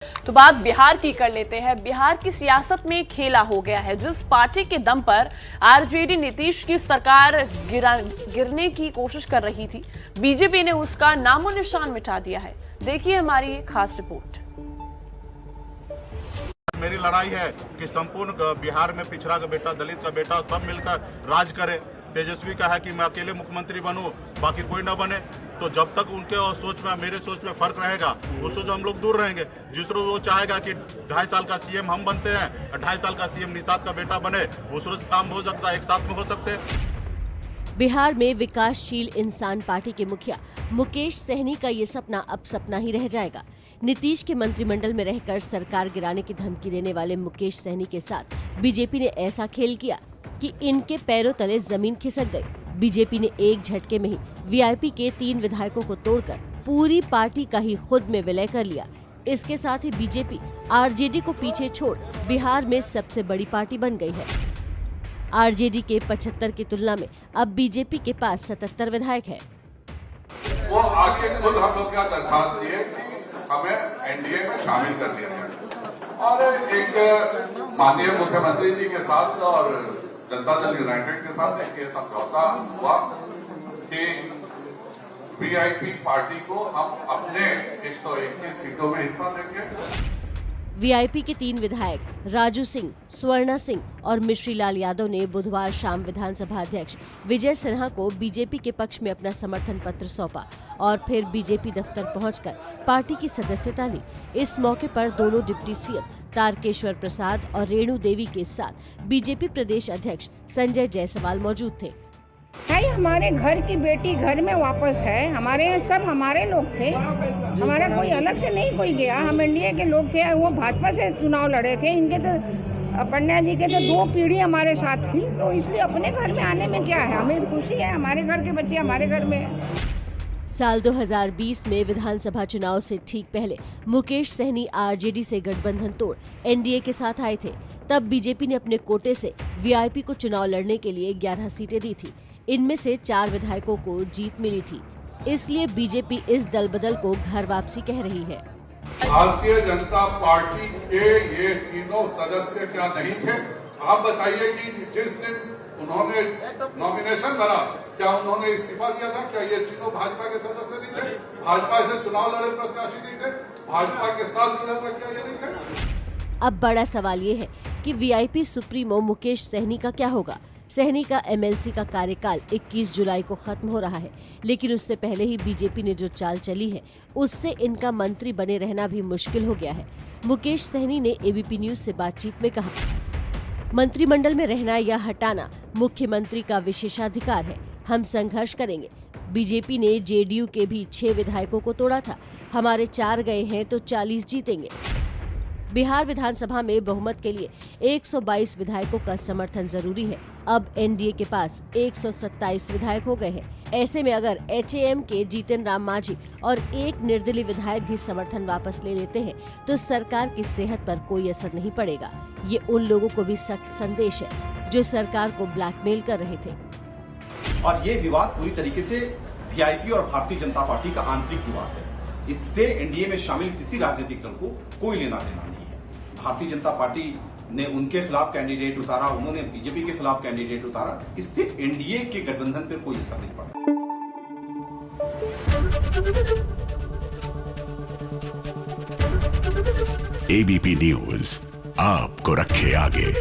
तो बात बिहार की कर लेते हैं। बिहार की सियासत में खेला हो गया है। जिस पार्टी के दम पर आरजेडी नीतीश की सरकार गिरने की कोशिश कर रही थी, बीजेपी ने उसका नामो निशान मिटा दिया है। देखिए हमारी ये खास रिपोर्ट। मेरी लड़ाई है कि संपूर्ण बिहार में पिछड़ा का बेटा, दलित का बेटा सब मिलकर राज करे। तेजस्वी का है कि मैं अकेले मुख्यमंत्री बनूं, बाकी कोई ना बने। तो जब तक उनके सोच में मेरे सोच में फर्क रहेगा, उस सोच हम लोग दूर रहेंगे। जिस रोज वो चाहेगा कि 2.5 साल का सीएम हम बनते हैं, 2.5 साल का सीएम निषाद का बेटा बने, उस रोज काम हो सकता है, एक साथ में हो सकते हैं। बिहार में विकासशील इंसान पार्टी के मुखिया मुकेश सहनी का ये सपना अब सपना ही रह जाएगा। नीतीश के मंत्रिमंडल में रहकर सरकार गिराने की धमकी देने वाले मुकेश सहनी के साथ बीजेपी ने ऐसा खेल किया कि इनके पैरों तले जमीन खिसक गई। बीजेपी ने एक झटके में ही वीआईपी के 3 विधायकों को तोड़कर पूरी पार्टी का ही खुद में विलय कर लिया। इसके साथ ही बीजेपी आरजेडी को पीछे छोड़ बिहार में सबसे बड़ी पार्टी बन गई है। आरजेडी के 75 की तुलना में अब बीजेपी के पास 77 विधायक है। वो आके खुद हम लोग क्या दरखास्त दिए कि हमें एनडीए में शामिल कर दिया जाए, और एक माननीय मुख्यमंत्री जी के साथ और जनता दल यूनाइटेड के साथ एक समझौता हुआ कि वीआईपी पार्टी को हम अपने 121 सीटों में हिस्सा देंगे। वीआईपी के 3 विधायक राजू सिंह, स्वर्णा सिंह और मिश्री लाल यादव ने बुधवार शाम विधानसभा अध्यक्ष विजय सिन्हा को बीजेपी के पक्ष में अपना समर्थन पत्र सौंपा और फिर बीजेपी दफ्तर पहुंचकर पार्टी की सदस्यता ली। इस मौके पर दोनों डिप्टी सीएम तारकेश्वर प्रसाद और रेणु देवी के साथ बीजेपी प्रदेश अध्यक्ष संजय जायसवाल मौजूद थे। भाई हमारे घर की बेटी घर में वापस है। हमारे यहाँ सब हमारे लोग थे, हमारा कोई अलग से नहीं कोई गया। हम एनडीए के लोग थे, वो भाजपा से चुनाव लड़े थे। इनके तो पंड्या जी के तो 2 पीढ़ी हमारे साथ थी, तो इसलिए अपने घर में आने में क्या है, हमें खुशी है। हमारे घर के बच्चे हमारे घर में है। साल 2020 में विधानसभा चुनाव से ठीक पहले मुकेश सहनी आरजेडी से गठबंधन तोड़ एनडीए के साथ आए थे। तब बीजेपी ने अपने कोटे से वीआईपी को चुनाव लड़ने के लिए 11 सीटें दी थी। इनमें से 4 विधायकों को जीत मिली थी। इसलिए बीजेपी इस दल बदल को घर वापसी कह रही है। भारतीय जनता पार्टी के ये तीनों सदस्य क्या नहीं थे? आप बताइए कि जिस दिन उन्होंने नॉमिनेशन भरा, क्या उन्होंने इस्तीफा दिया था? क्या ये तीनों भाजपा के सदस्य नहीं थे? भाजपा से चुनाव लड़े प्रत्याशी नहीं थे? भाजपा के साथ जुड़े हुए क्या ये नहीं थे? अब बड़ा सवाल ये है कि वीआईपी सुप्रीमो मुकेश सहनी का क्या होगा। सहनी का एमएलसी का कार्यकाल 21 जुलाई को खत्म हो रहा है, लेकिन उससे पहले ही बीजेपी ने जो चाल चली है उससे इनका मंत्री बने रहना भी मुश्किल हो गया है। मुकेश सहनी ने एबीपी न्यूज से बातचीत में कहा, मंत्रिमंडल में रहना या हटाना मुख्यमंत्री का विशेषाधिकार है। हम संघर्ष करेंगे। बीजेपी ने जेडीयू के भी 6 विधायकों को तोड़ा था। हमारे 4 गए हैं तो 40 जीतेंगे। बिहार विधानसभा में बहुमत के लिए 122 विधायकों का समर्थन जरूरी है। अब एनडीए के पास 127 विधायक हो गए हैं। ऐसे में अगर एचएएम के जीतन राम मांझी और एक निर्दलीय विधायक भी समर्थन वापस ले लेते हैं तो सरकार की सेहत पर कोई असर नहीं पड़ेगा। ये उन लोगों को भी सख्त संदेश है जो सरकार को ब्लैकमेल कर रहे थे। और ये विवाद पूरी तरीके से वीआईपी और भारतीय जनता पार्टी का आंतरिक विवाद है। इससे एनडीए में शामिल किसी राजनीतिक दल को कोई लेना देना नहीं है। भारतीय जनता पार्टी ने उनके खिलाफ कैंडिडेट उतारा, उन्होंने बीजेपी के खिलाफ कैंडिडेट उतारा। इससे एनडीए के गठबंधन पर कोई असर नहीं पड़ा। एबीपी न्यूज आपको रखे आगे।